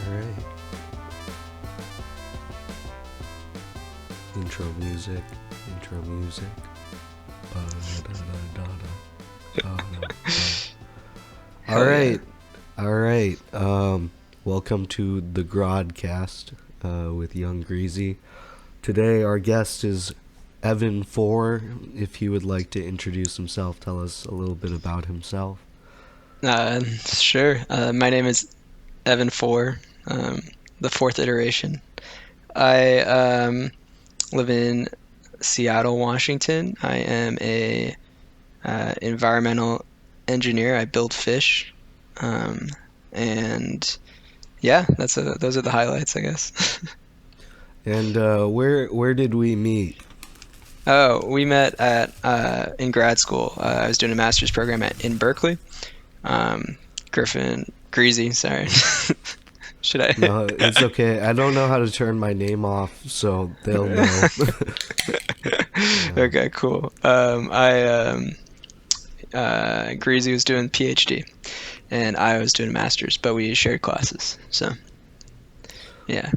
All right. Intro music. Intro music. All Hell yeah. right. All right. Welcome to the Grodcast with young Greezy. Today our guest is Evan Four. If he would like to introduce himself, tell us a little bit about himself. Sure. My name is Evan Four, the fourth iteration. I live in Seattle, Washington. I am a environmental engineer. I build fish, um, and yeah, those are the highlights, I guess. And where did we meet? Oh, we met at in grad school. I was doing a master's program in Berkeley. Um, Greasy, sorry. Should I? No, it's okay. I don't know how to turn my name off, so they'll know. Yeah. Okay, cool. Greasy was doing PhD, and I was doing a master's, but we shared classes. So, yeah.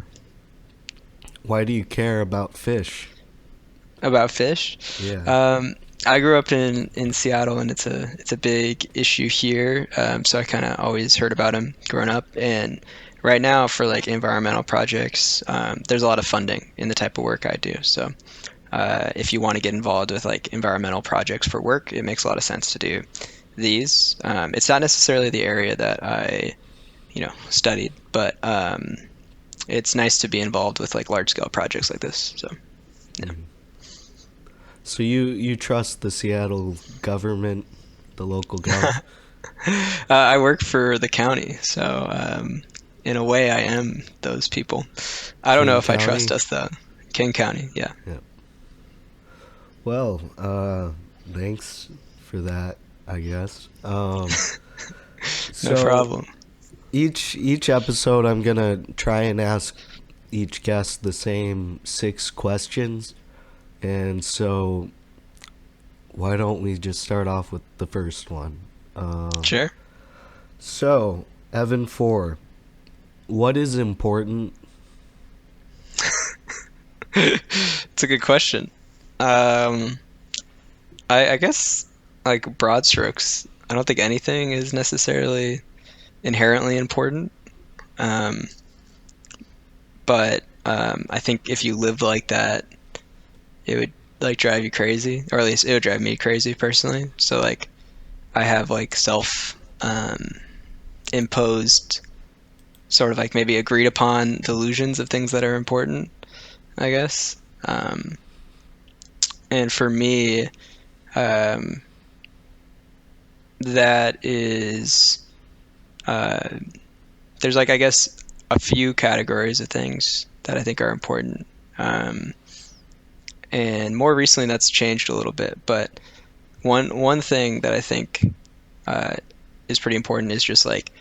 Why do you care about fish? About fish. Yeah. Um, I grew up in Seattle, and it's a big issue here. So I kind of always heard about them growing up, and right now for like environmental projects, there's a lot of funding in the type of work I do. So if you want to get involved with like environmental projects for work, it makes a lot of sense to do these. It's not necessarily the area that I studied, but it's nice to be involved with like large scale projects like this. So, yeah. Mm. So you trust the Seattle government, the local gov? I work for the county, so in a way, I am those people. I don't know King if I trust County? us though. King County, yeah. Yeah. Well, thanks for that, I guess. No So problem. each episode I'm gonna try and ask each guest the same 6 questions. And so why don't we just start off with the first one? Um, Sure. so, Evan 4, what is important? It's a good question. Um, I guess like broad strokes. I don't think anything is necessarily inherently important. Um, but I think if you lived like that, it would like drive you crazy, or at least it would drive me crazy personally. So like I have like self imposed sort of like maybe agreed upon delusions of things that are important, I guess. Um, and for me, um, that is uh, there's like I guess a few categories of things that I think are important. And more recently, that's changed a little bit. But one thing that I think uh, is pretty important is just like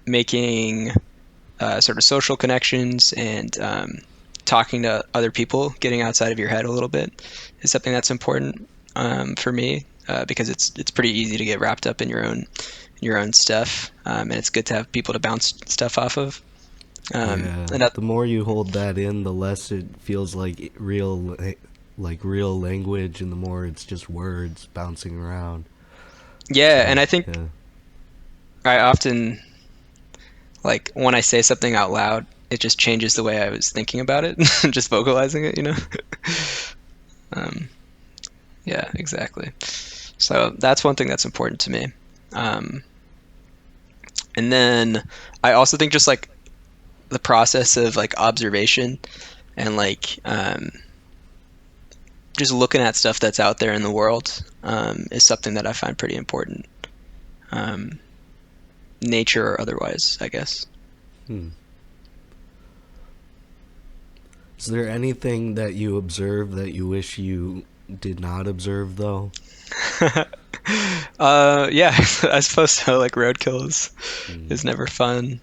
making sort of social connections and talking to other people, getting outside of your head a little bit, is something that's important for me because it's pretty easy to get wrapped up in your own stuff, and it's good to have people to bounce stuff off of. Yeah, And that, the more you hold that in, the less it feels like real language, and the more it's just words bouncing around. yeah, So, and I think yeah. I often like when I say something out loud, it just changes the way I was thinking about it, just vocalizing it. Um, yeah, exactly. So that's one thing that's important to me. Um, and then I also think just like the process of like observation and like just looking at stuff that's out there in the world is something that I find pretty important, um, nature or otherwise, I guess. Hmm. Is there anything that you observe that you wish you did not observe, though? Yeah, I suppose so. Like roadkill Hmm. is never fun.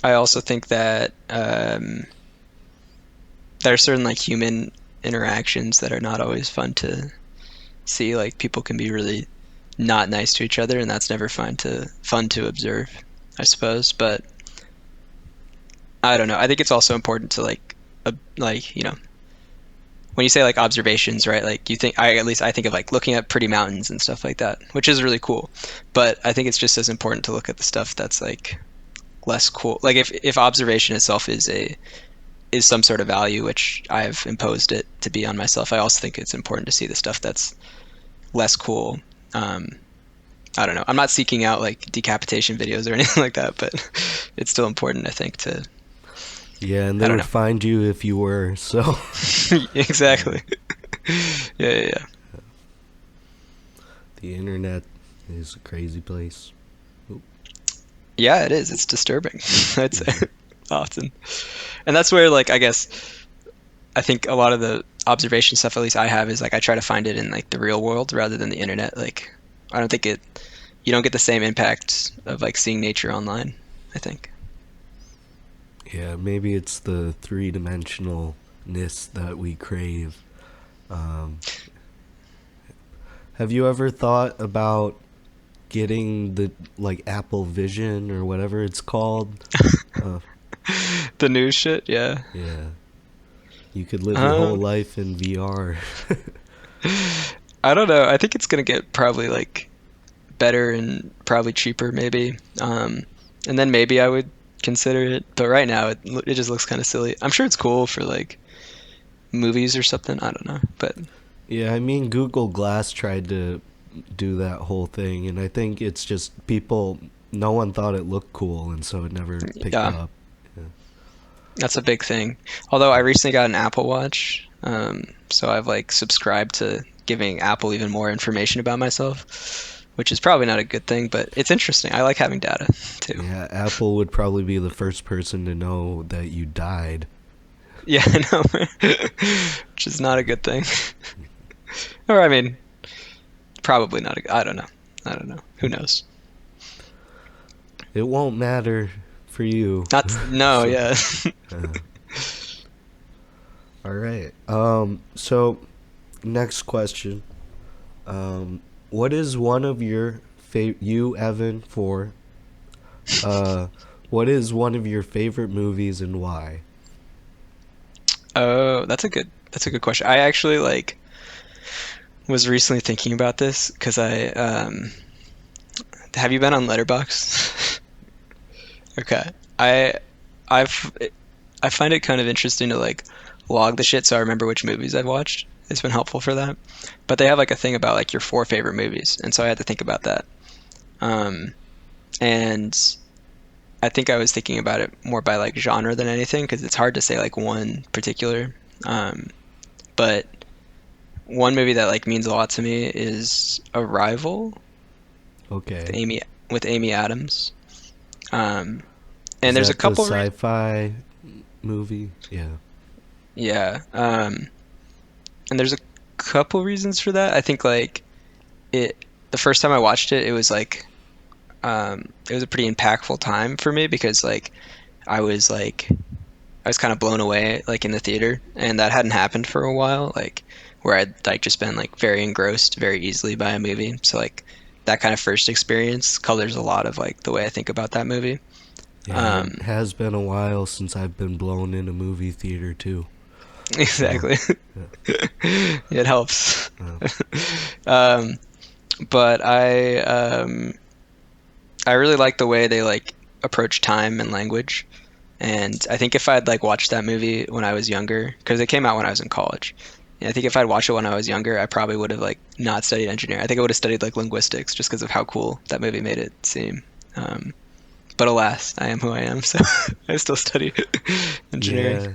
I also think that there are certain like human interactions that are not always fun to see. Like people can be really not nice to each other, and that's never fun to observe, I suppose. But I don't know. I think it's also important to like, when you say like observations, right? Like you think, at least I think of like looking at pretty mountains and stuff like that, which is really cool. But I think it's just as important to look at the stuff that's like less cool. Like if observation itself is some sort of value, which I've imposed it to be on myself, I also think it's important to see the stuff that's less cool. Um, I don't know. I'm not seeking out like decapitation videos or anything like that, but it's still important, I think, to, Yeah, and I they don't would know. find you if you were. So, yeah, Exactly. Yeah, yeah, yeah. the internet is a crazy place. Oop. Yeah, it is. It's disturbing. I'd Yeah. say often. And that's where like I think a lot of the observation stuff, at least I have, is like I try to find it in like the real world rather than the internet. Like I don't think it you don't get the same impact of like seeing nature online, I think. Yeah, maybe it's the three-dimensionalness that we crave. Um, have you ever thought about getting the like Apple Vision or whatever it's called? Uh, The news shit, yeah. yeah, you could live your whole Um, life in VR. I don't know. I think it's gonna get probably like better and probably cheaper maybe. And then maybe I would consider it. But right now it just looks kind of silly. I'm sure it's cool for like movies or something. I don't know. But Yeah, I mean, Google Glass tried to do that whole thing, and I think it's just people, no one thought it looked cool, and so it never picked yeah, up. Yeah. that's a big thing. Although I recently got an Apple Watch, so I've like subscribed to giving Apple even more information about myself, which is probably not a good thing, but it's interesting. I like having data too. Yeah, Apple would probably be the first person to know that you died. Yeah, I know, which is not a good thing. Or I mean, probably not a, I don't know. I don't know. Who knows? It won't matter for you. Not no, So, yeah. uh, all right. So next question. What is one of your you Evan for uh what is one of your favorite movies and why? Oh, that's a good question. I actually like was recently thinking about this because I have you been on Letterboxd? Okay. I I've I find it kind of interesting to like log the shit so I remember which movies I've watched. It's been helpful for that. But they have like a thing about like your four favorite movies, and so I had to think about that. Um, and I think I was thinking about it more by like genre than anything because it's hard to say like one particular. Um, but one movie that like means a lot to me is Arrival with Okay. Amy Adams. Um, and Is there's a that the couple sci-fi movie? Yeah. yeah. And there's a couple reasons for that. I think like it the first time I watched it, it was like it was a pretty impactful time for me because like I was kind of blown away like in the theater, and that hadn't happened for a while, like where I'd like just been like very engrossed very easily by a movie. So like that kind of first experience colors a lot of like the way I think about that movie. Yeah, it Um, has been a while since I've been blown in a movie theater too. So, exactly. yeah. It helps. Uh, Um, but I really like the way they like approach time and language. And I think if I'd like watched that movie when I was younger, because it came out when I was in college, and I think if I'd watched it when I was younger, I probably would have like not studied engineering. I think I would have studied like linguistics just because of how cool that movie made it seem. Um, but alas, I am who I am, so I still study engineering. yeah.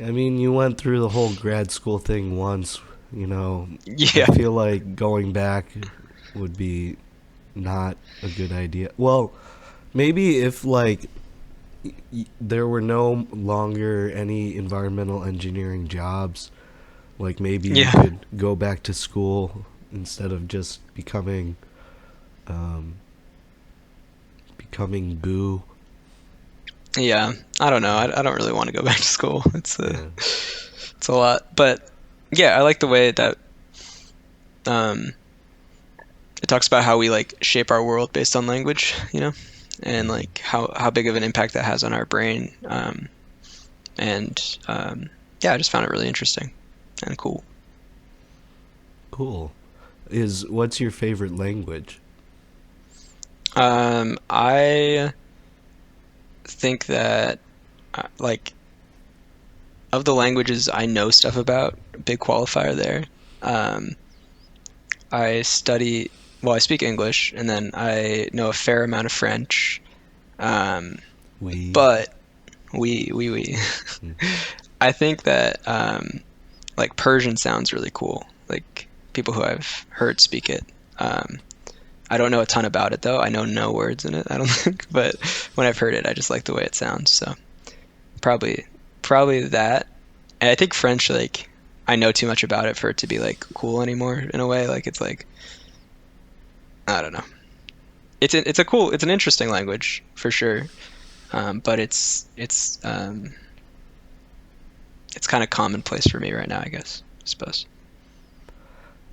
I mean, you went through the whole grad school thing once, you know. I Yeah, feel like going back would be not a good idea. Well, maybe if like there were no longer any environmental engineering jobs, like maybe you yeah, could go back to school instead of just um, becoming goo. yeah. I don't know. I don't really want to go back to school. Yeah. It's a lot, but yeah, I like the way that um, it talks about how we like shape our world based on language, and Mhm. like how big of an impact that has on our brain. And yeah, I just found it really interesting and cool. Cool. What's your favorite language? I think that like of the languages I know stuff about, big qualifier there. Um, I study, well, I speak English, and then I know a fair amount of French. Um, We. but we. Mm. I think that like Persian sounds really cool. Like people who I've heard speak it. Um, I don't know a ton about it though. I know no words in it, I don't think, but when I've heard it, I just like the way it sounds. So probably probably that. And I think French, like I know too much about it for it to be like cool anymore in a way. Like it's like I don't know. It's a cool, it's an interesting language for sure. But it's kind of commonplace for me right now, I guess. I suppose.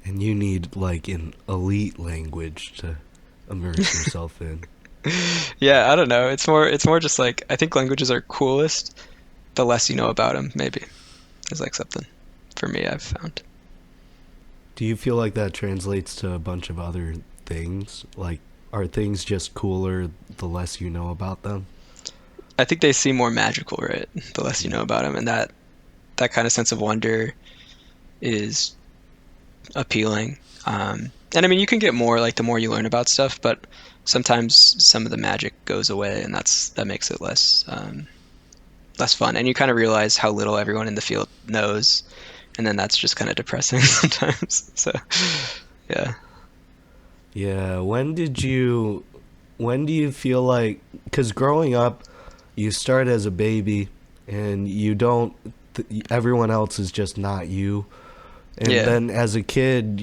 And you need like an elite language to immerse yourself in. Yeah, I don't know. It's more just like I think languages are coolest the less you know about them. Maybe is like something for me I've found. Do you feel like that translates to a bunch of other things? Like, are things just cooler the less you know about them? I think they seem more magical, right? The less you Mm. know about them, and that kind of sense of wonder is appealing. And I mean, you can get more like the more you learn about stuff, but sometimes some of the magic goes away, and that makes it less fun. And you kind of realize how little everyone in the field knows, and then that's just kind of depressing sometimes. So, yeah, Yeah, when do you feel like, because growing up, you start as a baby and you don't, everyone else is just not you. And yeah, then as a kid,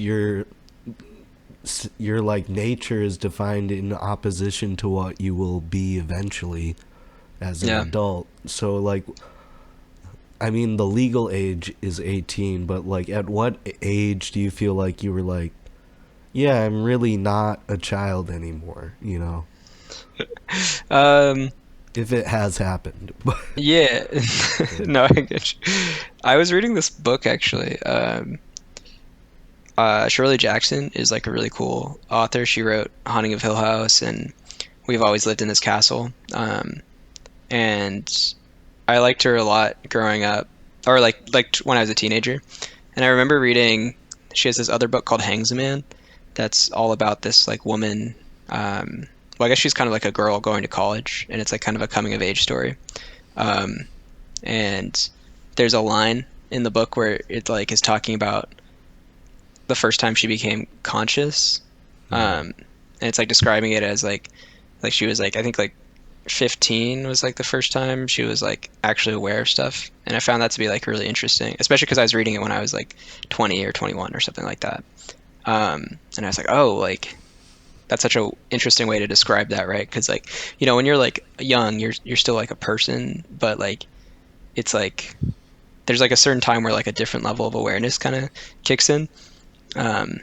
your like nature is defined in opposition to what you will be eventually as an yeah. adult. So like, I mean, the legal age is 18, but like at what age do you feel like you were like, yeah, I'm really not a child anymore, you know? Um, If it has happened. yeah. Yeah. No, I get you. I was reading this book actually. Shirley Jackson is like a really cool author. She wrote Haunting of Hill House and We've Always Lived in This Castle. And I liked her a lot growing up, or like when I was a teenager. And I remember reading. She has this other book called Hangs a Man, that's all about this like woman. Well, I guess she's kind of like a girl going to college, and it's like kind of a coming of age story. Um, and there's a line in the book where it like is talking about the first time she became conscious, Mm. and it's like describing it as like she was like I think like 15 was like the first time she was like actually aware of stuff, and I found that to be like really interesting, especially because I was reading it when I was like 20 or 21 or something like that. And I was like, oh, like that's such a interesting way to describe that, right? Because like when you're like young, you're still like a person, but like it's like there's like a certain time where like a different level of awareness kind of kicks in. Um,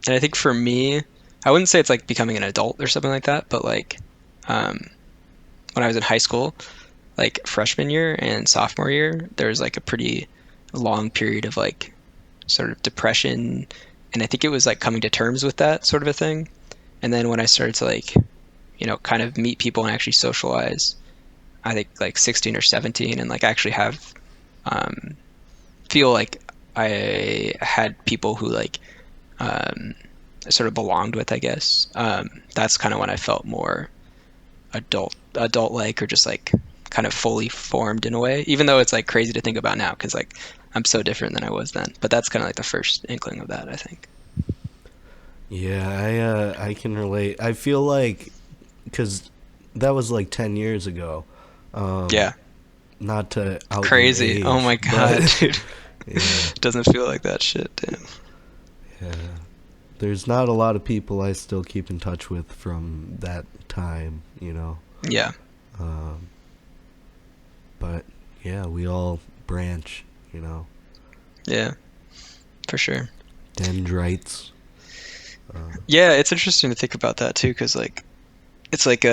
and I think for me, I wouldn't say it's like becoming an adult or something like that, but like um, when I was in high school, like freshman year and sophomore year, there was like a pretty long period of like sort of depression, and I think it was like coming to terms with that sort of a thing. And then when I started to like kind of meet people and actually socialize, I think like 16 or 17, and like actually have um, feel like I had people who like um, sort of belonged with, I guess. That's kind of when I felt more adult like, or just like kind of fully formed in a way. Even though it's like crazy to think about now, because like I'm so different than I was then. But that's kind of like the first inkling of that, I think. Yeah, I can relate. I feel like because that was like 10 years ago. Um, Yeah, Not to out your crazy. Oh age, my God, but dude. yeah, Doesn't feel like that shit. Damn. yeah. There's not a lot of people I still keep in touch with from that time, you know. Yeah, Um, but yeah, we all branch, you know. yeah, for sure. Dendrites. Yeah, it's interesting to think about that too, because like it's like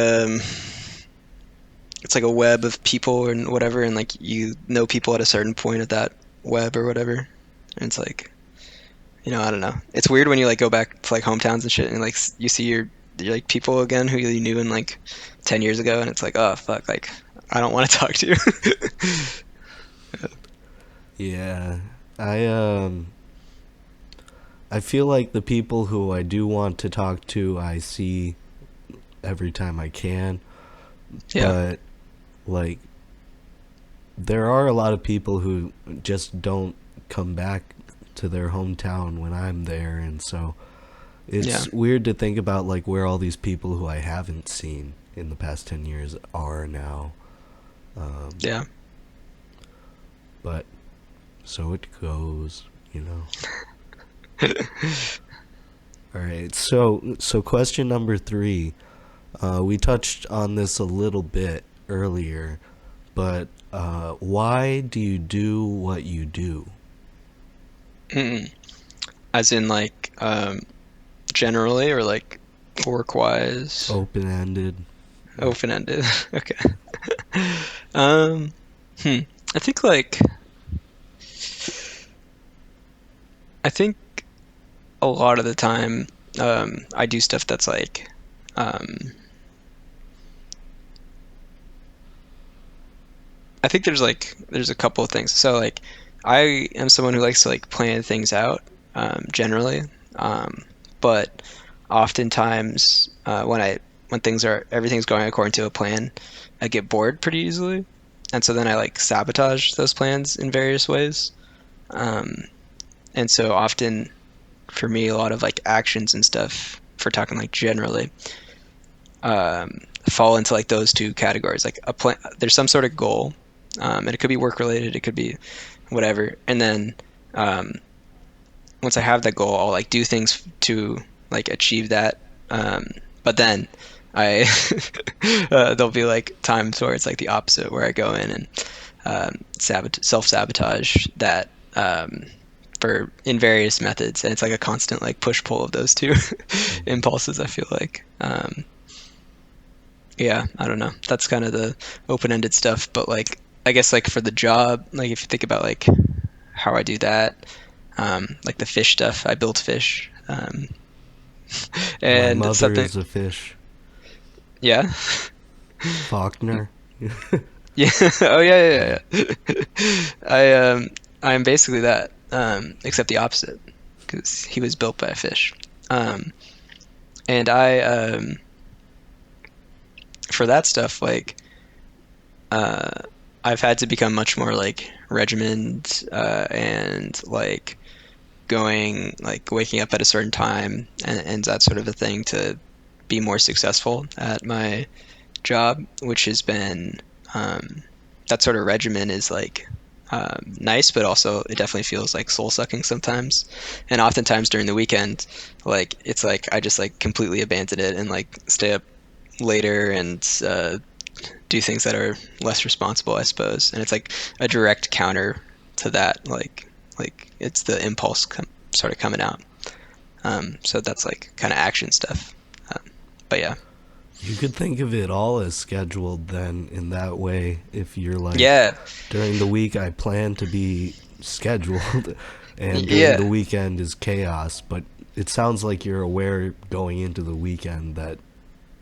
it's like a web of people and whatever, and like you know people at a certain point of that web or whatever. And it's like, I don't know. It's weird when you like go back to like hometowns and shit, and like you see your like people again who you knew in like 10 years ago, and it's like, oh fuck, like I don't want to talk to you. Yeah. I I feel like the people who I do want to talk to I see every time I can, Yeah, but like there are a lot of people who just don't come back to their hometown when I'm there, and so yeah, it's weird to think about like where all these people who I haven't seen in the past 10 years are now. Um, yeah. but so it goes, you know. All right. So question number 3. We touched on this a little bit earlier, but why do you do what you do? Mm-mm. As in like generally or like work wise, Open ended. Yeah. open ended. Okay. Um, hmm. I think like I think a lot of the time I do stuff that's like um I think there's a couple of things. So like I am someone who likes to like plan things out generally. Um but oftentimes when things are everything's going according to a plan, I get bored pretty easily. And so then I like sabotage those plans in various ways. Um and so often for me a lot of like actions and stuff for talking like generally fall into like those two categories. Like a plan, there's some sort of goal, and it could be work related, it could be whatever. And then um, once I have that goal, I'll like do things to like achieve that. Um, but then I there'll be like times where it's like the opposite, where I go in and self sabotage that. For in various methods, and it's like a constant like push pull of those two Mhm. impulses. I feel like yeah, I don't know. That's kind of the open-ended stuff, but like I guess like for the job, like if you think about like how I do that, like the fish stuff, I build fish, My and mother something, is a fish. yeah, Faulkner. yeah, oh yeah, Yeah. yeah, yeah. I'm basically that, except the opposite, because he was built by a fish, and for that stuff, like uh, I've had to become much more like regimented and like going like waking up at a certain time and that sort of a thing to be more successful at my job, which has been um, that sort of regimen is like nice, but also it definitely feels like soul sucking sometimes. And oftentimes during the weekend, like it's like I just like completely abandon it and like stay up later and do things that are less responsible, I suppose. And it's like a direct counter to that. Like it's the impulse sort of coming out. So that's like kind of action stuff. Um, but yeah, You could think of it all as scheduled then in that way. If you're like, yeah, during the week I plan to be scheduled, and during the yeah, weekend is chaos, but it sounds like you're aware going into the weekend that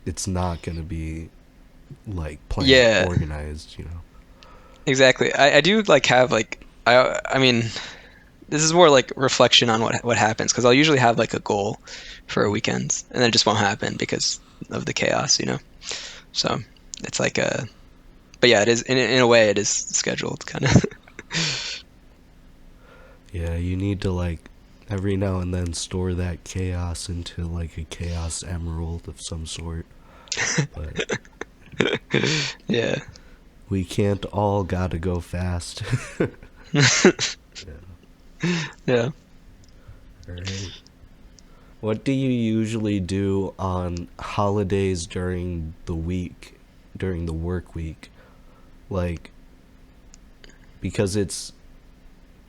it's not going to be like planned, yeah. organized, you know. Exactly. I do like have like I mean this is more like reflection on what happens because I'll usually have like a goal for a weekend and then it just won't happen because of the chaos. So it's like a but yeah, it is in a way it is scheduled kind of. Yeah, you need to like every now and then store that chaos into like a chaos emerald of some sort. But Yeah. we can't all gotta go fast. Yeah. Yeah. All right. What do you usually do on holidays during the week, during the work week? Like, because it's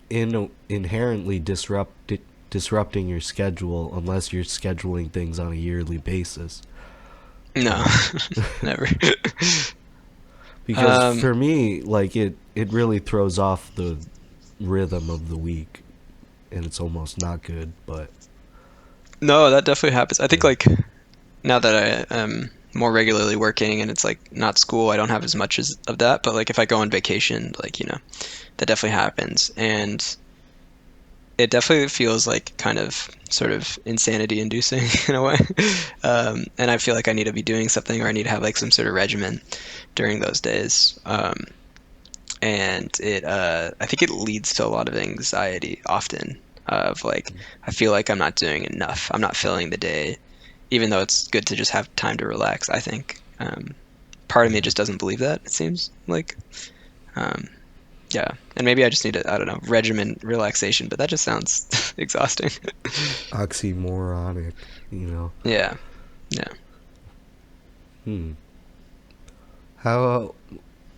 inherently disrupting your schedule unless you're scheduling things on a yearly basis. No. Um, Never. Because Um, for me, like it really throws off the rhythm of the week, and it's almost not good. But no, that definitely happens. I think yeah, like now that I am more regularly working and it's like not school, I don't have as much as of that. But like if I go on vacation, like, that definitely happens. And it definitely feels like kind of sort of insanity inducing in a way. And I feel like I need to be doing something or I need to have like some sort of regimen during those days. And I think it leads to a lot of anxiety often of like, I feel like I'm not doing enough. I'm not filling the day, even though it's good to just have time to relax, I think. Part of me yeah, just doesn't believe that, it seems like. Um, yeah, and maybe I just need a, I don't know, regimen relaxation, but that just sounds exhausting. oxymoronic, you know. Yeah, yeah. Hmm. How?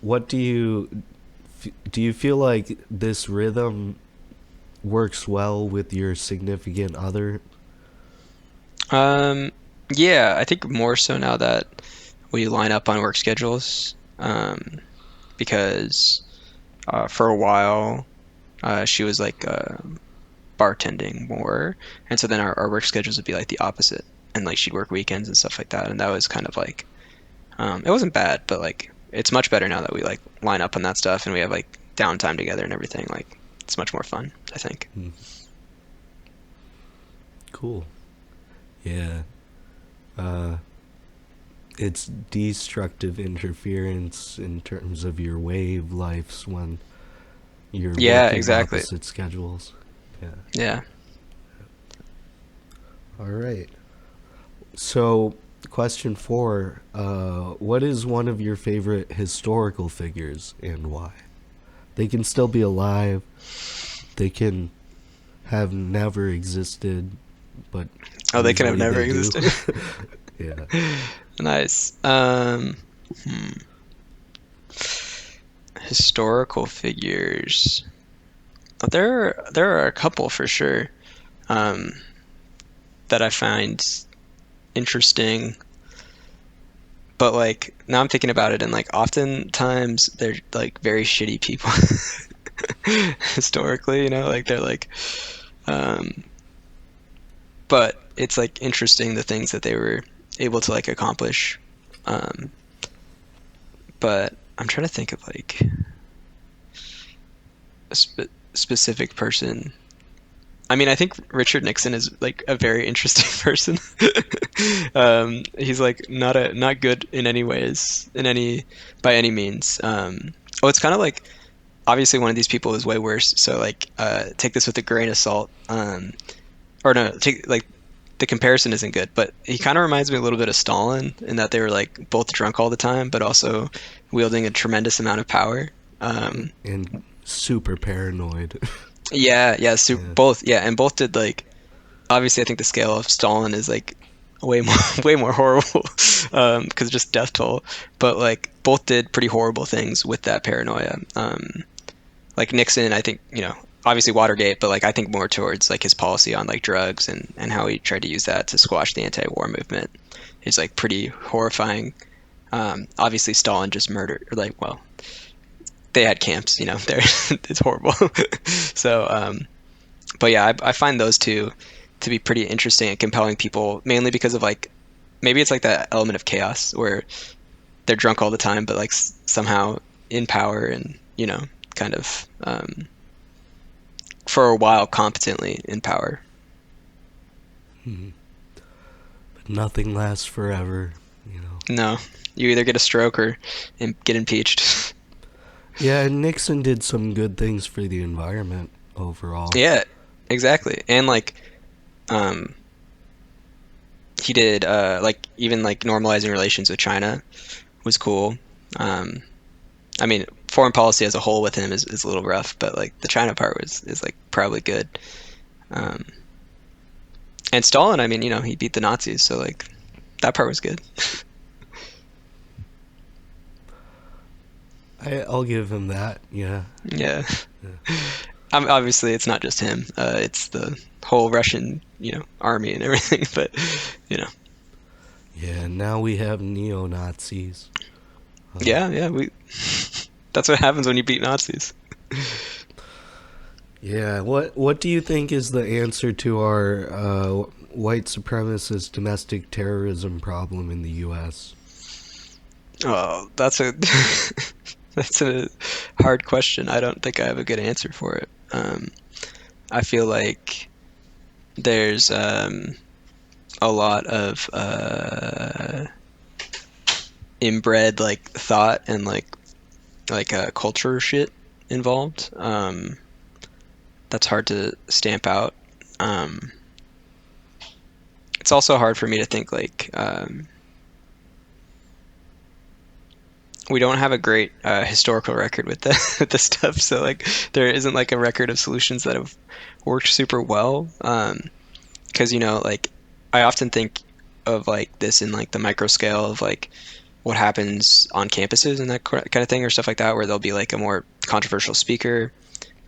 What do you feel like this rhythm works well with your significant other? Um, yeah, I think more so now that we line up on work schedules, because for a while she was like bartending more, and so then our work schedules would be like the opposite, and like she'd work weekends and stuff like that, and that was kind of like it wasn't bad, but like it's much better now that we like line up on that stuff and we have like downtime together and everything. Like it's much more fun, I think. Hmm. Cool. Yeah. Uh, it's destructive interference in terms of your wave lives when you're Yeah, working exactly. opposite schedules. Yeah. Yeah. All right. So, question four: what is one of your favorite historical figures and why? They can still be alive. They can have never existed, but Oh, they can have usually never they do. existed. Yeah. Nice. Hmm. Historical figures. There are a couple for sure, um, that I find interesting. But like now I'm thinking about it, and like oftentimes they're like very shitty people historically, like they're like, um, but it's like interesting the things that they were able to like accomplish. Um, but I'm trying to think of like a specific person. I mean, I think Richard Nixon is like a very interesting person. He's like not good in any ways, in any by any means. Oh, it's kind of like obviously one of these people is way worse. So like, take this with a grain of salt. Or no, take like the comparison isn't good, but he kind of reminds me a little bit of Stalin in that they were like both drunk all the time, but also wielding a tremendous amount of power. Um, And super paranoid. yeah, yeah, Yeah. both, yeah, and both did like obviously I think the scale of Stalin is like way more way more horrible because just death toll, but like both did pretty horrible things with that paranoia. Like Nixon, I think, obviously Watergate, but like I think more towards like his policy on like drugs and how he tried to use that to squash the anti-war movement is like pretty horrifying. Obviously Stalin just murdered, or like, well, they had camps, there it's horrible. So, but yeah, I find those two to be pretty interesting and compelling people, mainly because of like maybe it's like that element of chaos where they're drunk all the time, but like somehow in power and kind of for a while competently in power. Hmm. But nothing lasts forever, you know. No, you either get a stroke or get impeached. Yeah, and Nixon did some good things for the environment overall. Yeah, exactly. And like um he did like even like normalizing relations with China was cool. Um I mean, foreign policy as a whole with him is a little rough, but like the China part is like probably good. Um and Stalin, I mean, he beat the Nazis, so like that part was good. I'll give him that. Yeah. Yeah. Yeah. Obviously it's not just him. It's the whole Russian, army and everything, but you know. Yeah. Now we have neo Nazis. Yeah, yeah, we that's what happens when you beat Nazis. Yeah, what do you think is the answer to our white supremacist domestic terrorism problem in the U.S.? Oh, that's a that's a hard question. I don't think I have a good answer for it. I feel like there's a lot of inbred like thought and culture shit involved. That's hard to stamp out. Um, it's also hard for me to think we don't have a great historical record with the with the stuff. So like there isn't like a record of solutions that have worked super well. Because like I often think of like this in like the micro scale of like what happens on campuses and that kind of thing or stuff like that, where there'll be like a more controversial speaker.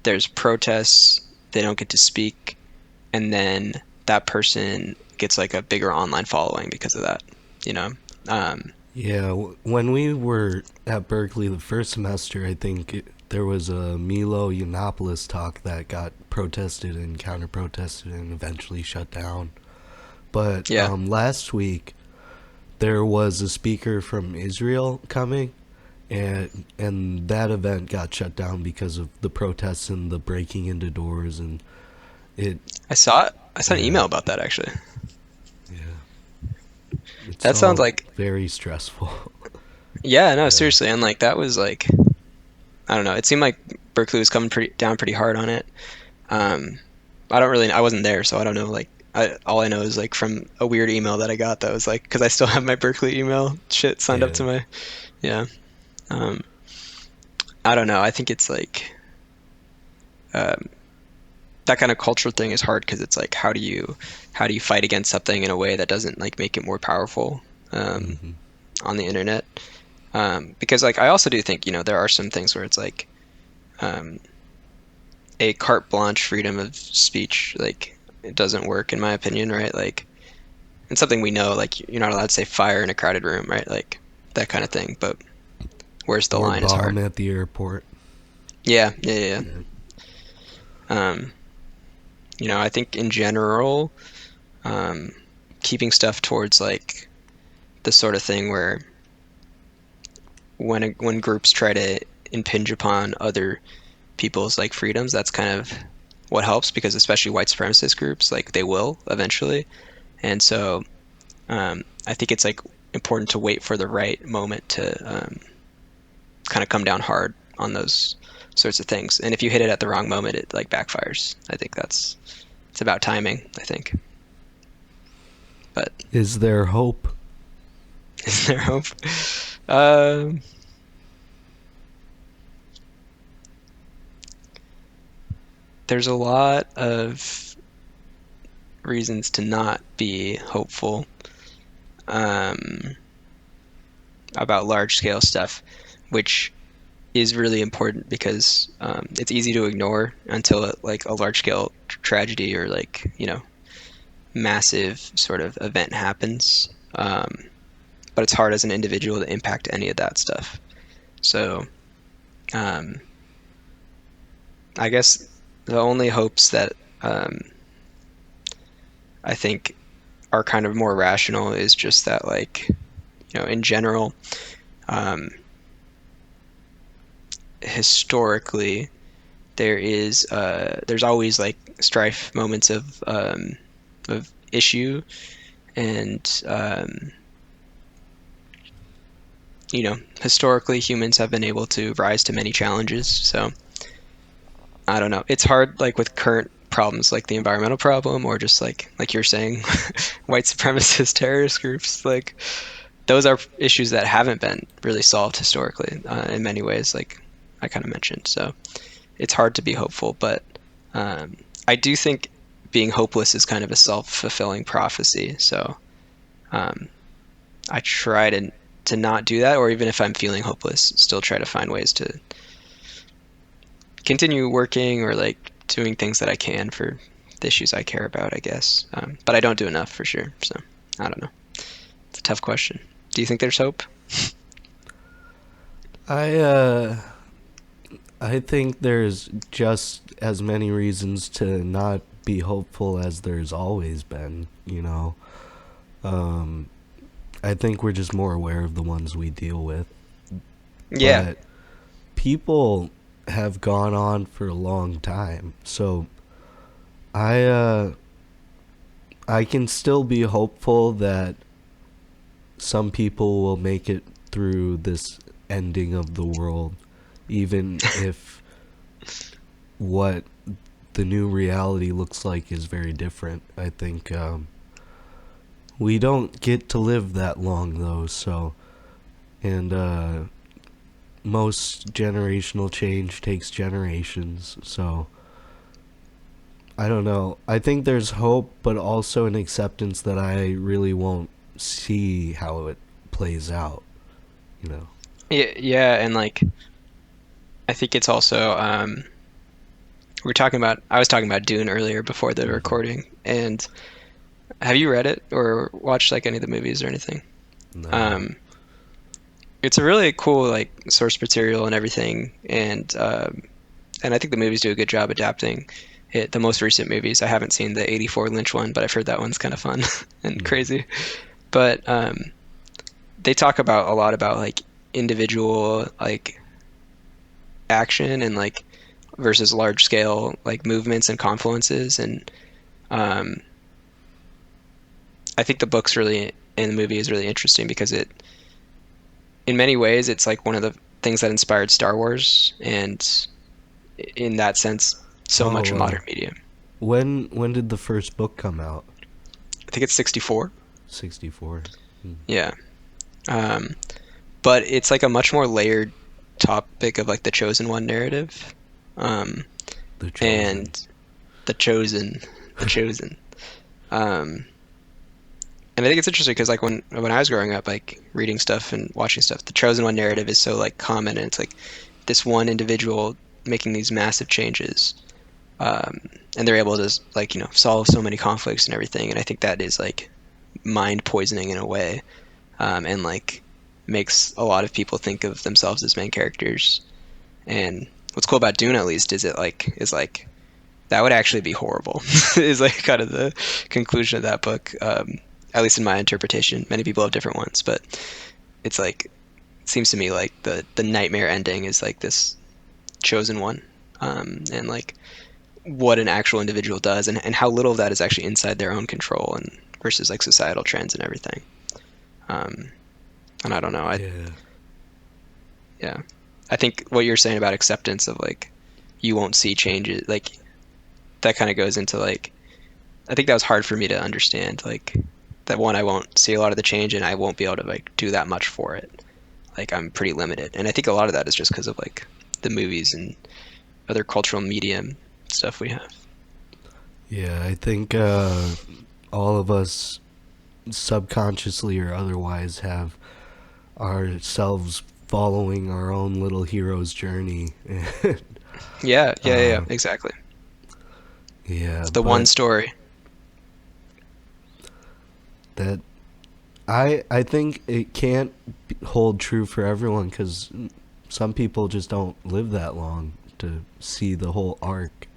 There's protests. They don't get to speak, and then that person gets like a bigger online following because of that. You know. Um, Yeah, when we were at Berkeley the first semester, I think there was a Milo Yiannopoulos talk that got protested and counter protested and eventually shut down. But yeah. last week there was a speaker from Israel coming, and that event got shut down because of the protests and the breaking into doors and it. I saw it. I saw an Yeah, email about that actually. yeah. It's That sounds all like very stressful. yeah, no, Yeah, seriously, and like that was like I don't know. It seemed like Berkeley was coming pretty hard on it. Um, I wasn't there, so I don't know. Like all I know is like from a weird email that I got that was like because I still have my Berkeley email shit signed up yeah. to my yeah. Um, I don't know. I think it's like um, that kind of cultural thing is hard because it's like how do you fight against something in a way that doesn't like make it more powerful um, Hmm. on the internet. Because like I also do think there are some things where it's like um, a carte blanche freedom of speech like it doesn't work in my opinion, right? Like it's something we know like you're not allowed to say fire in a crowded room, right? Like that kind of thing. But where's the Or line is bomb hard. at the airport. Yeah, yeah, yeah. Yeah. Um, I think in general, um, keeping stuff towards like the sort of thing where when groups try to impinge upon other people's like freedoms, that's kind of what helps because especially white supremacist groups, like they will eventually. And so I think it's like important to wait for the right moment to kind of come down hard on those sorts of things. And if you hit it at the wrong moment, it like backfires. I think it's about timing, I think. But Is there hope? is there hope? Um, there's a lot of reasons to not be hopeful um, about large scale stuff, which is really important because it's easy to ignore until like a large scale tragedy or like massive sort of event happens. But it's hard as an individual to impact any of that stuff. So um, I guess the only hopes that um, I think are kind of more rational is just that like in general um, historically there's always like strife moments of issue and historically humans have been able to rise to many challenges. So I don't know. It's hard like with current problems like the environmental problem or just like you're saying white supremacist terrorist groups like those are issues that haven't been really solved historically in many ways like I kind of mentioned. So it's hard to be hopeful, but um, I do think being hopeless is kind of a self-fulfilling prophecy. So um, I try to not do that, or even if I'm feeling hopeless, still try to find ways to continue working or like doing things that I can for the issues I care about, I guess. But I don't do enough for sure. So I don't know. It's a tough question. Do you think there's hope? I uh I think there's just as many reasons to not be hopeful as there's always been, you know. Um I think we're just more aware of the ones we deal with. Yeah, But people have gone on for a long time. So I I can still be hopeful that some people will make it through this ending of the world, even if what the new reality looks like is very different. I think we don't get to live that long, though, so. And most generational change takes generations, so. I don't know. I think there's hope, but also an acceptance that I really won't see how it plays out, you know? yeah, yeah, and like I think it's also I was talking about Dune earlier before the Hmm. recording, and have you read it or watched like any of the movies or anything? No. Um, it's a really cool like source material and everything, and I think the movies do a good job adapting it. The most recent movies, I haven't seen the '84 Lynch one, but I've heard that one's kind of fun and Hmm. crazy. But they talk about a lot about like individual like action and like versus large scale like movements and confluences, and um, I think the book's really and the movie is really interesting because it in many ways it's like one of the things that inspired Star Wars, and in that sense so much Oh, of modern media. when did the first book come out? I think it's 64. 64. Hmm. Yeah. Um, but it's like a much more layered topic of like the chosen one narrative. Um, The Chosen. and the chosen, the chosen. Um, and I think it's interesting because like when I was growing up, like reading stuff and watching stuff, the chosen one narrative is so like common, and it's like this one individual making these massive changes, um, and they're able to like solve so many conflicts and everything. And I think that is like mind poisoning in a way, and like makes a lot of people think of themselves as main characters. And what's cool about Dune, at least, is like that would actually be horrible. Is like kind of the conclusion of that book. At least in my interpretation, many people have different ones, but it's like it seems to me like the nightmare ending is like this chosen one, and like what an actual individual does, and how little of that is actually inside their own control, and versus like societal trends and everything. Um, and I don't know. Yeah. Yeah, I think what you're saying about acceptance of like you won't see changes, like that kind of goes into like I think that was hard for me to understand. Like that one, I won't see a lot of the change, and I won't be able to like do that much for it. Like I'm pretty limited, and I think a lot of that is just because of like the movies and other cultural medium stuff we have. Yeah, I think all of us, subconsciously or otherwise, have ourselves following our own little hero's journey. Yeah, yeah, yeah, yeah, uh, exactly. yeah, It's the one but story. that I think it can't hold true for everyone because some people just don't live that long to see the whole arc.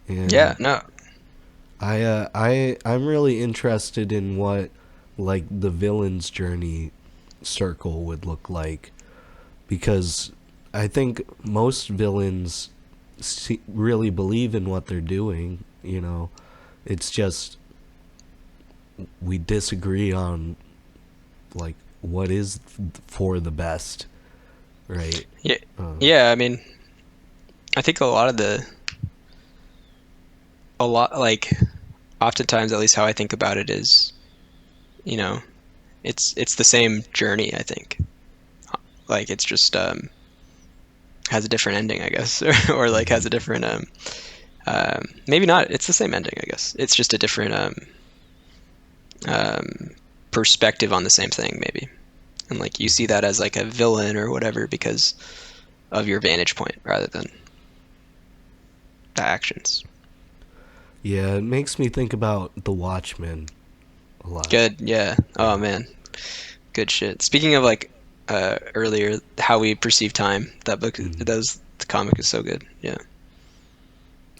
Yeah, And no, I'm really interested in what like the villain's journey circle would look like because I think most villains really believe in what they're doing. You know, it's just we disagree on like what is for the best, right? yeah, Uh, yeah. I mean, I think a lot like oftentimes, at least how I think about it is, you know, it's the same journey. I think like it's just has a different ending, I guess, or like has mhm. a different maybe not. It's the same ending, I guess. It's just a different um, perspective on the same thing, maybe. And like you see Mhm. that as like a villain or whatever because of your vantage point rather than the actions. Yeah, it makes me think about The Watchmen a lot. Good, yeah. Oh Yeah. man, good shit. Speaking of like earlier, How We Perceive Time. That book, Mm. the comic is so good. Yeah.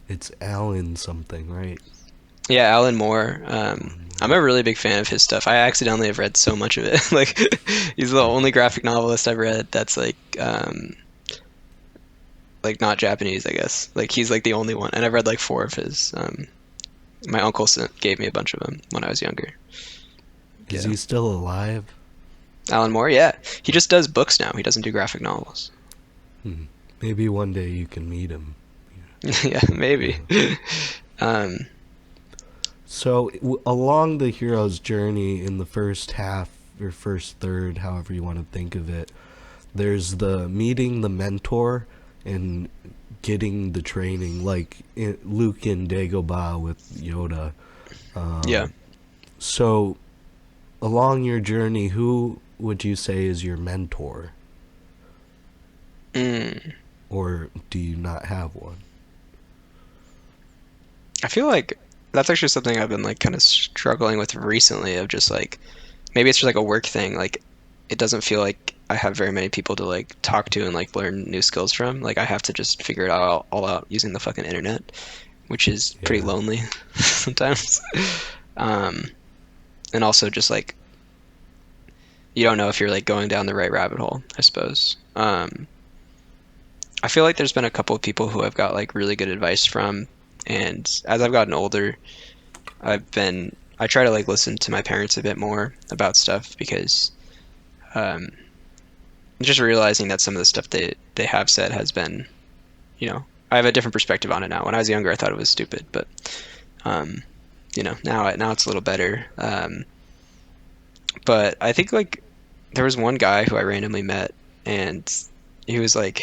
It's Alan something, right? Yeah, Alan Moore. Alan I'm Moore. a really big fan of his stuff. I accidentally have read so much of it. Like, he's the Yeah. only graphic novelist I've read that's like not Japanese, I guess. Like, he's like the only one, and I've read like four of his. My uncle gave me a bunch of them when I was younger. Is Yeah, he still alive? Alan Moore. Yeah, he just does books now. He doesn't do graphic novels. Hmm. Maybe one day you can meet him. Yeah, maybe. Yeah. Um, So, along the hero's journey in the first half or first third, however you want to think of it, there's the meeting the mentor and getting the training, like Luke in Dagobah with Yoda. yeah. So, along your journey, who would you say is your mentor? Mm. Or do you not have one? I feel like that's actually something I've been like kind of struggling with recently. Of just like maybe it's just like a work thing. Like, it doesn't feel like I have very many people to like talk to and like learn new skills from. Like, I have to just figure it all out using the fucking internet, which is pretty Yeah. lonely sometimes. Um, and also just like you don't know if you're like going down the right rabbit hole, I suppose. I feel like there's been a couple of people who I've got like really good advice from, and as I've gotten older, I try to like listen to my parents a bit more about stuff because um, just realizing that some of the stuff they have said has been, I have a different perspective on it now. When I was younger, I thought it was stupid, but um, now it's a little better. But I think like there was one guy who I randomly met, and he was like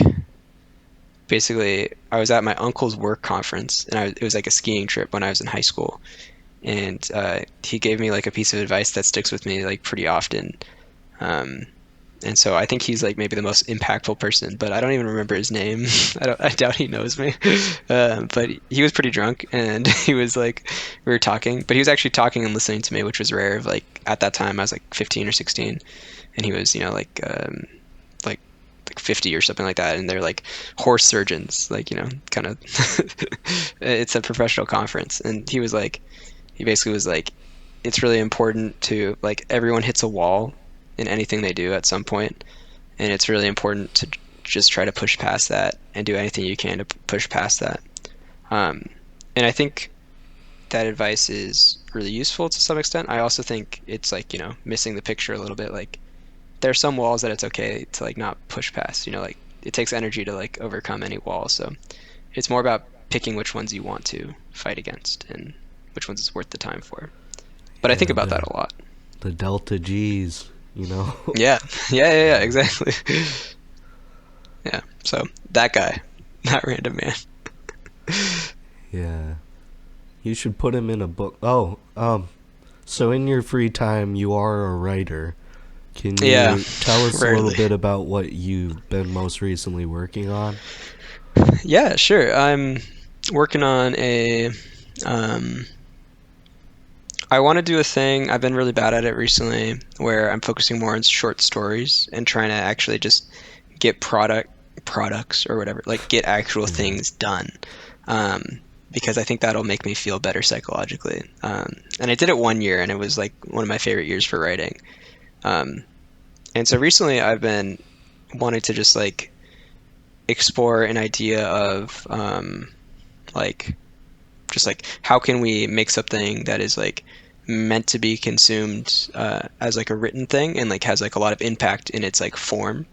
basically I was at my uncle's work conference, and it was like a skiing trip when I was in high school, and he gave me like a piece of advice that sticks with me like pretty often. Um, and so I think he's like maybe the most impactful person, but I don't even remember his name. I doubt he knows me. But he was pretty drunk, and he was like, we were talking, but he was actually talking and listening to me, which was rare. Of like at that time, I was like 15 or 16, and he was, like like 50 or something like that, and they're like horse surgeons, like kind of. It's a professional conference, and he basically was like, it's really important to like everyone hits a wall in anything they do at some point, and it's really important to just try to push past that and do anything you can to push past that. Um, and I think that advice is really useful to some extent. I also think it's like, missing the picture a little bit. Like, there are some walls that it's okay to like not push past, like it takes energy to like overcome any wall. So it's more about picking which ones you want to fight against and which ones it's worth the time for. But I think Yeah, about that a lot. the Delta G's, you know? Yeah. Yeah, Yeah. exactly. Yeah. So that guy, that random man. Yeah. You should put him in a book. Oh, so in your free time, you are a writer. Can Yeah, you tell us a little rarely. bit about what you've been most recently working on? Yeah, sure. I'm working on um, I want to do a thing. I've been really bad at it recently where I'm focusing more on short stories and trying to actually just get products or whatever, like get actual Yeah. things done. Um, because I think that'll make me feel better psychologically. And I did it 1 year, and it was like one of my favorite years for writing. Um, and so recently I've been wanting to just like explore an idea of like just like how can we make something that is like meant to be consumed as like a written thing and like has like a lot of impact in its like form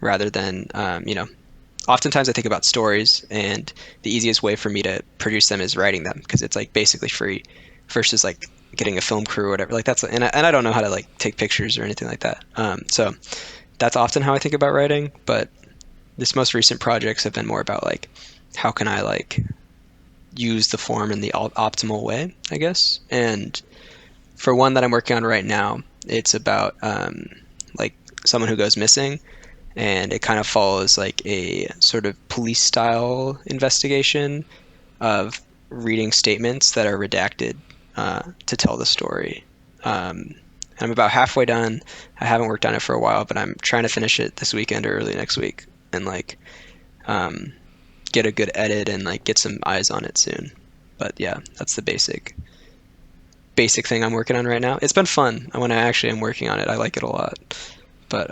rather than oftentimes I think about stories, and the easiest way for me to produce them is writing them because it's like basically free versus like getting a film crew or whatever. Like that's and I don't know how to like take pictures or anything like that. So that's often how I think about writing, but this most recent projects have been more about like how can I like use the form in the optimal way, I guess. And for one that I'm working on right now, it's about like someone who goes missing, and it kind of follows like a sort of police style investigation of reading statements that are redacted to tell the story. Um, And I'm about halfway done. I haven't worked on it for a while, but I'm trying to finish it this weekend or early next week, and like um, get a good edit and like get some eyes on it soon. But yeah, that's the basic thing I'm working on right now. It's been fun when I actually am working on it. I like it a lot, but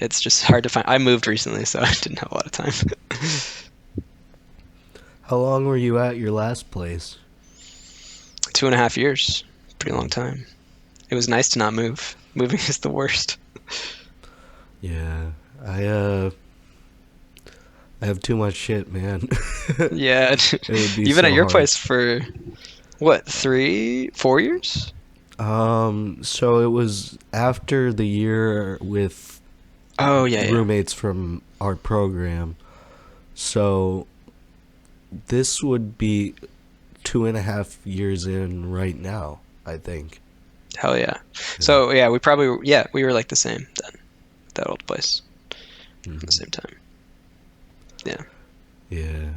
it's just hard to find. I moved recently, so I didn't have a lot of time. How long were you at your last place? 2.5 years, pretty long Mm. time. It was nice to not move. Moving is the worst. Yeah, I I have too much shit, man. Yeah, It would be you've been at so your hard. place for what, 3, 4 years? So it was after the year with Oh yeah, yeah. roommates from our program. So this would be 2.5 years in right now, I think. Hell yeah. Yeah. So yeah, we were like the same then, that old place, at the Hmm. same time. Yeah. Yeah.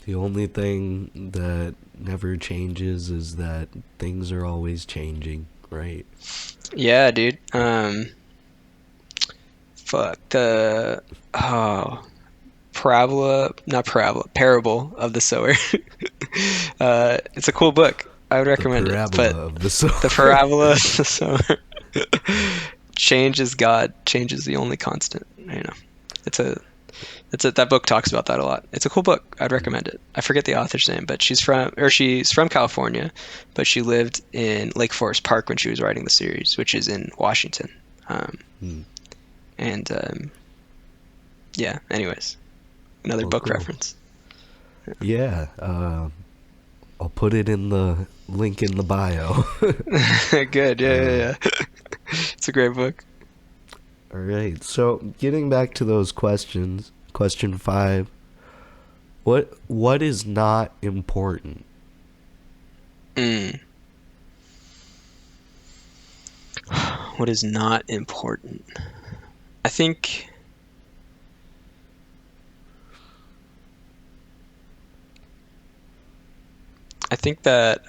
The only thing that never changes is that things are always changing, right? Yeah, dude. Fuck the oh not parabola, parable of the sower. It's a cool book. I would The recommend it. parabola But of the the sower. parabola of the sower. Change is God. Change is the only constant. It's a that book talks about that a lot. It's a cool book. I'd recommend it. I forget the author's name, but she's from California, but she lived in Lake Forest Park when she was writing the series, which is in Washington. Um, Hmm. and yeah. Anyways, another Well, book cool. reference. Yeah, I'll put it in the link in the bio. Good. Yeah, yeah, um, yeah. It's a great book. all right. So, getting back to those questions, question 5, what is not important? Mm. What is not important? I think I think that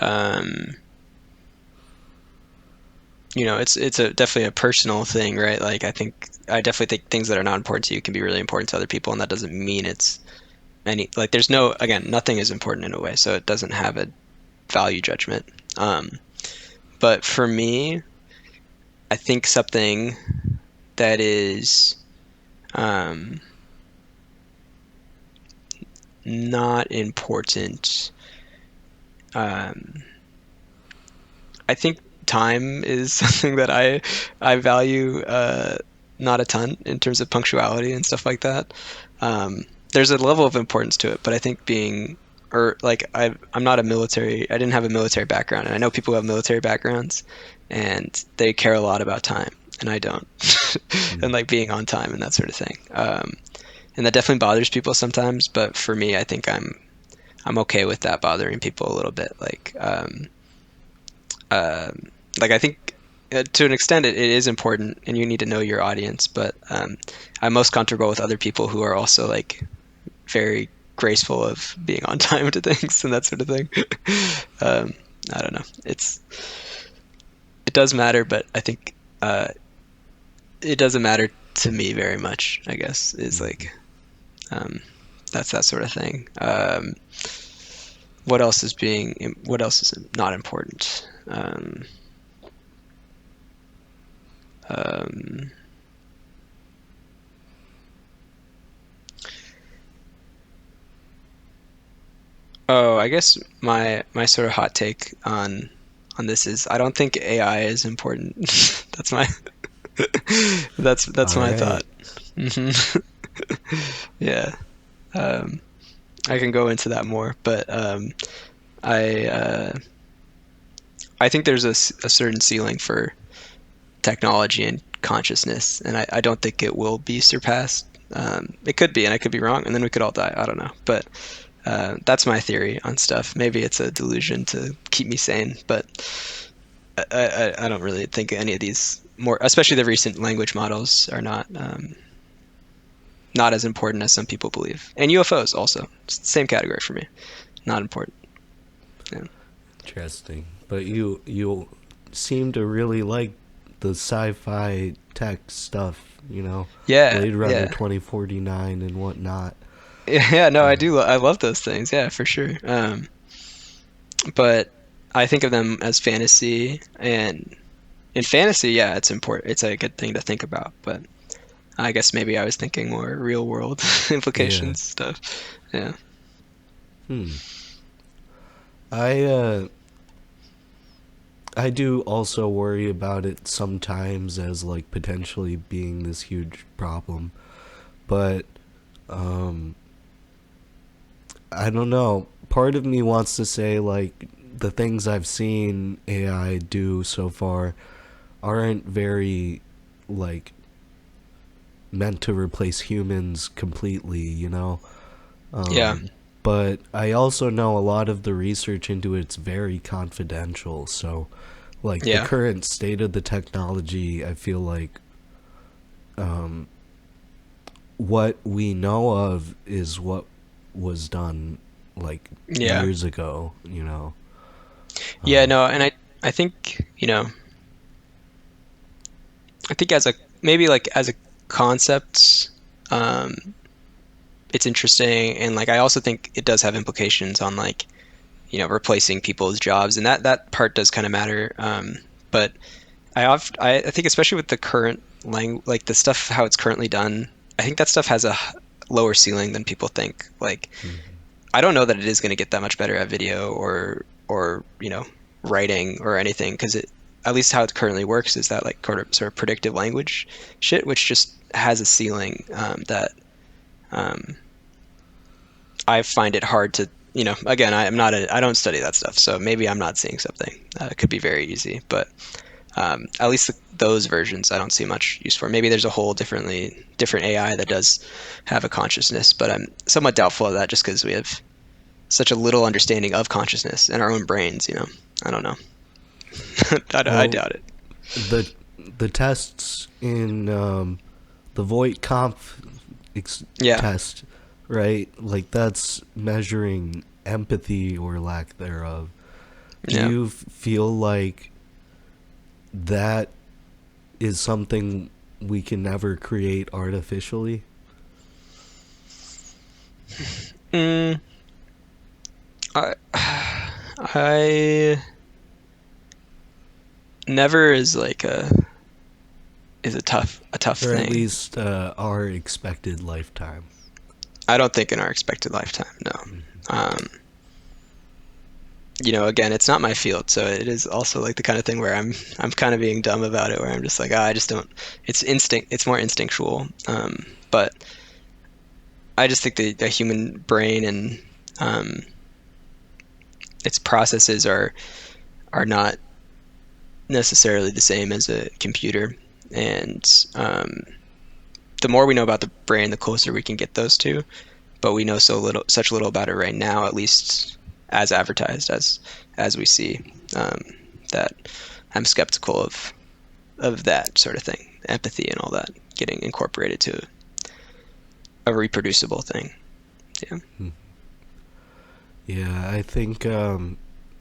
it's a definitely a personal thing, right? Like I definitely think things that are not important to you can be really important to other people, and that doesn't mean it's any like there's no again nothing is important in a way, so it doesn't have a value judgment. Um, but for me, I think something that is um, not important. Um, I think time is something that I value not a ton in terms of punctuality and stuff like that. Um, there's a level of importance to it, but I think being or like I'm not a military. I didn't have a military background, and I know people who have military backgrounds, and they care a lot about time, and I don't, Hmm. and like being on time and that sort of thing. And that definitely bothers people sometimes, but for me, I think I'm okay with that bothering people a little bit. Like I think to an extent it is important and you need to know your audience, but I'm most comfortable with other people who are also like very graceful of being on time to things and that sort of thing. um, I don't know. It does matter, but I think it doesn't matter to me very much, I guess, is Hmm. like um, that's that sort of thing. What else is not important? Um, Oh, I guess my sort of hot take on this is I don't think AI is important. That's my that's All my right. thought. Hmm. Yeah. Um, I can go into that more, but I I think there's a certain ceiling for technology and consciousness, and I don't think it will be surpassed. It could be, and I could be wrong, and then we could all die. I don't know, but that's my theory on stuff. Maybe it's a delusion to keep me sane, but I don't really think any of these more, especially the recent language models, are not as important as some people believe. And UFOs also, it's the same category for me, not important. Yeah. Interesting. But you seem to really like the sci-fi tech stuff, Yeah, Blade Runner yeah. 2049 and whatnot. Yeah, no, I Uh, do. I love those things. Yeah, for sure. But I think of them as fantasy, and in fantasy, yeah, it's important. It's a good thing to think about. But I guess maybe I was thinking more real world yeah. implications stuff. Yeah, Hmm. I I do also worry about it sometimes as like potentially being this huge problem, but um I don't know. Part of me wants to say like the things I've seen AI do so far aren't very like meant to replace humans completely, yeah, Um, but I also know a lot of the research into it's very confidential. So, like the yeah, current state of the technology, I feel like um, what we know of is what was done like yeah, years ago. yeah. Um, No, and I think I think as a maybe like as a concept, um, it's interesting, and like I also think it does have implications on like replacing people's jobs, and that part does kind of matter. But I think especially with the current like the stuff how it's currently done, I think that stuff has a lower ceiling than people think. Like I don't know that it is going to get that much better at video or writing or anything because it at least how it currently works is that like sort of predictive language shit, which just has a ceiling that um, I find it hard to again I don't study that stuff, so maybe I'm not seeing something. It could be very easy, but at least those versions I don't see much use for. Maybe there's a whole different AI that does have a consciousness, but I'm somewhat doubtful of that just because we have such a little understanding of consciousness in our own brains. I don't know. I well, doubt it. the the tests in the Voight Kampf Yeah, test, right? Like that's measuring empathy or lack thereof. Do yeah. you feel like that is something we can never create artificially? Mm, I, I never is like a tough Or at thing. least our expected lifetime? I don't think in our expected lifetime, no. Um, again, it's not my field, so it is also like the kind of thing where I'm kind of being dumb about it, where I'm just like, I just don't. It's instinct. It's more instinctual. But I just think the human brain and um, its processes are not necessarily the same as a computer, and the more we know about the brain, the closer we can get those two. But we know such little about it right now, at least as advertised as we see, um, that I'm skeptical of that sort of thing, empathy and all that getting incorporated to a reproducible thing. Yeah, Yeah, I think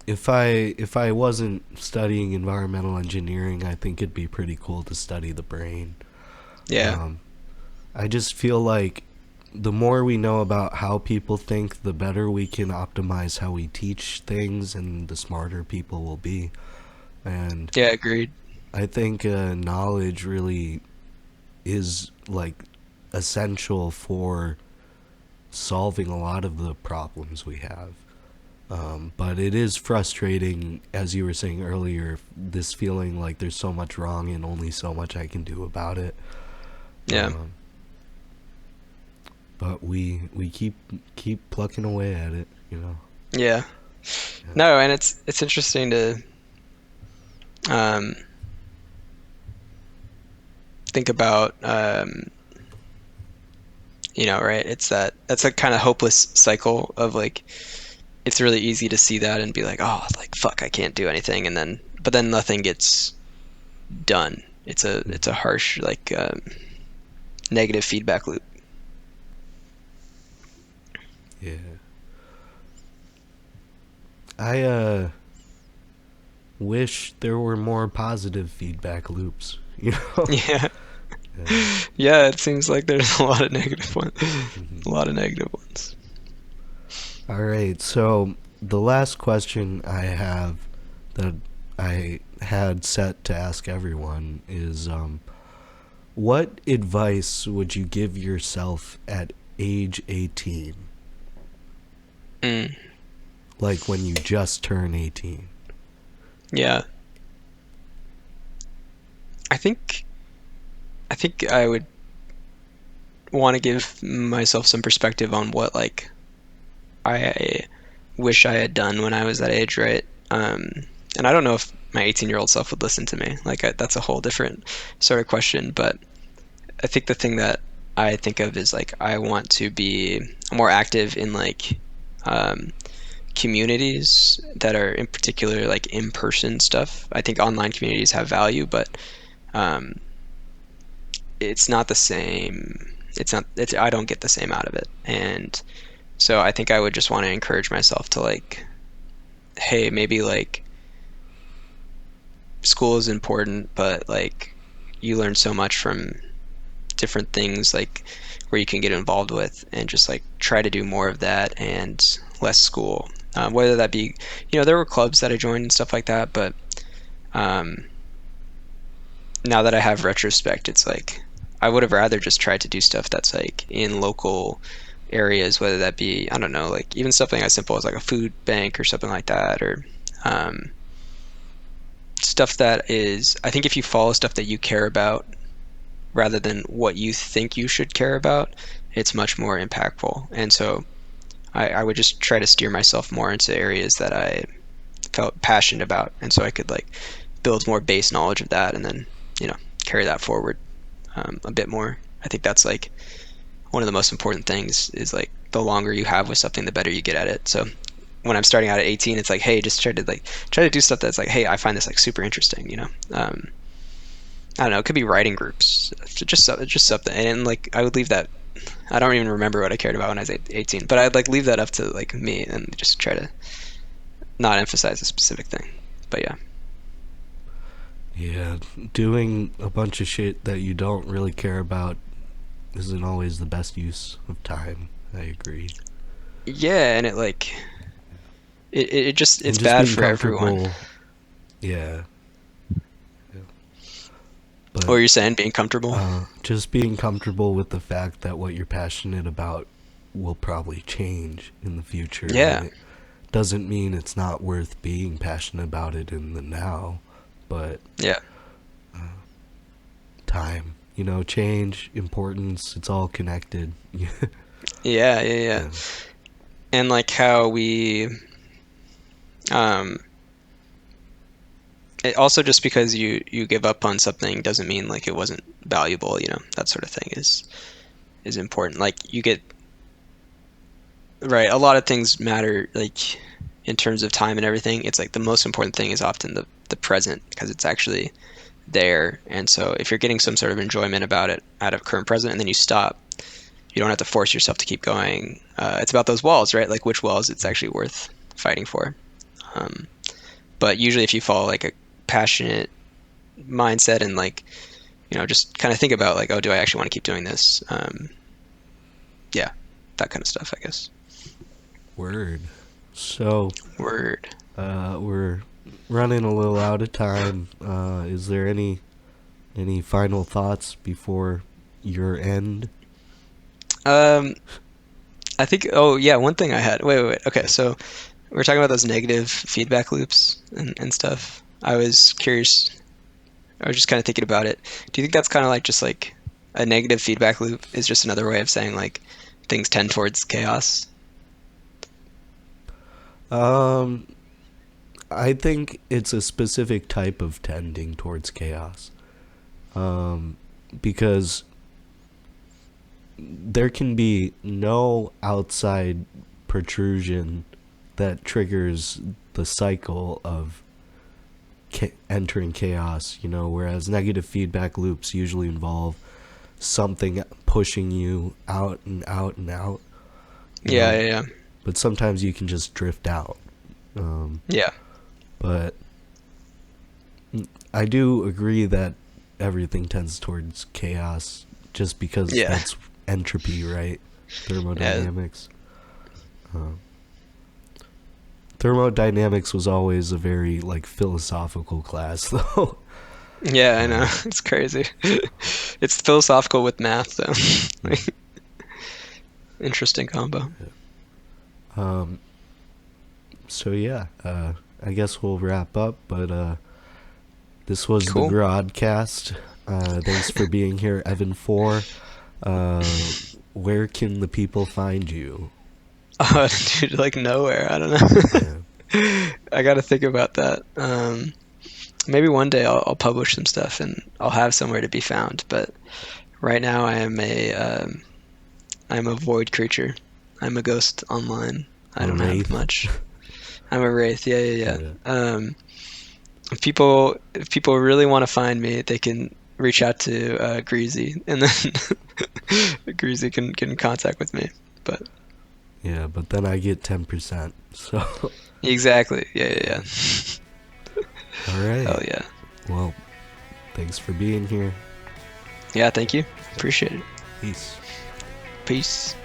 if I wasn't studying environmental engineering, I think it'd be pretty cool to study the brain. yeah, Um, I just feel like the more we know about how people think, the better we can optimize how we teach things, and the smarter people will be. And yeah. Agreed. I think knowledge really is like essential for solving a lot of the problems we have. But it is frustrating, as you were saying earlier, this feeling like there's so much wrong and only so much I can do about it. Yeah, Um, but we keep plucking away at it. yeah. Yeah. No, and it's interesting to um, think about. Right? That's a kind of hopeless cycle of like it's really easy to see that and be like, oh, like fuck, I can't do anything, and then but then nothing gets done. It's a harsh like negative feedback loop. Yeah. I wish there were more positive feedback loops, you know? Yeah. Yeah. Yeah, it seems like there's a lot of negative ones. Mhm. A lot of negative ones. All right, so the last question I have that I had set to ask everyone is what advice would you give yourself at age 18? Mm, Like when you just turn 18? yeah. I think I think I would want to give myself some perspective on what like I wish I had done when I was that age, right? And I don't know if my 18-year-old self would listen to me. Like that's a whole different sort of question, but I think the thing that I think of is like I want to be more active in like um, communities that are in particular like in-person stuff. I think online communities have value, but um, it's not the same. It's not. I don't get the same out of it, and so I think I would just want to encourage myself to like, hey, maybe like school is important, but like you learn so much from different things like where you can get involved with and just like try to do more of that and less school. Whether that be, there were clubs that I joined and stuff like that, but um, now that I have retrospect, it's like I would have rather just tried to do stuff that's like in local areas, whether that be, I don't know, like even something as simple as like a food bank or something like that, or um, stuff that is, I think if you follow stuff that you care about rather than what you think you should care about, it's much more impactful. And so I would just try to steer myself more into areas that I felt passionate about. And so I could like build more base knowledge of that and then, carry that forward a bit more. I think that's like one of the most important things is like the longer you have with something, the better you get at it. So when I'm starting out at 18, it's like, hey, just try to do stuff that's like, hey, I find this like super interesting. I don't know, it could be writing groups, just something. And like I would leave that. I don't even remember what I cared about when I was 18, but I'd like leave that up to like me and just try to not emphasize a specific thing. But yeah, Yeah, doing a bunch of shit that you don't really care about isn't always the best use of time. I agree. yeah, and it like it just it's And just bad being for everyone. comfortable, yeah. Yeah. But What you're saying, being comfortable. just being comfortable with the fact that what you're passionate about will probably change in the future, and Yeah, it doesn't mean it's not worth being passionate about it in the now, but yeah, time, change, importance, it's all connected. Yeah. yeah, yeah, yeah. And like how we um it also just because you give up on something doesn't mean like it wasn't valuable, that sort of thing is important. Like you get right, a lot of things matter like in terms of time and everything. It's like the most important thing is often the present because it's actually there. And so if you're getting some sort of enjoyment about it out of current present and then you stop, you don't have to force yourself to keep going. It's about those walls, right? Like which walls it's actually worth fighting for. Um, but usually if you follow like a passionate mindset and like, just kind of think about like, oh, do I actually want to keep doing this? Yeah, that kind of stuff, I guess. Word. So, Word. we're running a little out of time. Is there any final thoughts before your end? Um, I think, oh yeah, one thing I had, wait. Okay, so we're talking about those negative feedback loops and stuff. I was just kind of thinking about it. Do you think that's kind of like just like a negative feedback loop is just another way of saying like things tend towards chaos? Um, I think it's a specific type of tending towards chaos. Um, because there can be no outside protrusion that triggers the cycle of entering chaos, whereas negative feedback loops usually involve something pushing you out and out and out, you Yeah, know, yeah, yeah. but sometimes you can just drift out. Um, Yeah. but I do agree that everything tends towards chaos just because Yeah. that's entropy, right? Yeah. Thermodynamics. Uh, Thermodynamics was always a very like philosophical class, though. Yeah, I know. Uh, It's crazy. It's philosophical with math, though. mm, Like, interesting combo. um, so yeah, I guess we'll wrap up. But this was the Cool. Grodcast. Thanks for being here, Evan Four. Uh, where can the people find you? Oh, dude, like nowhere. I don't know. Yeah. I got to think about that. Maybe one day I'll publish some stuff and I'll have somewhere to be found. But right now I'm a void creature. I'm a ghost online. I A don't have wraith. much. I'm a wraith. Yeah, yeah, Yeah. yeah. If people really want to find me, they can reach out to Greasy, and then Greasy can get in contact with me. But Yeah, but then I get 10%. So, exactly. Yeah, yeah, yeah. yeah. All Hell right. yeah. Well, thanks for being here. Yeah, thank you. Appreciate it. Peace. Peace.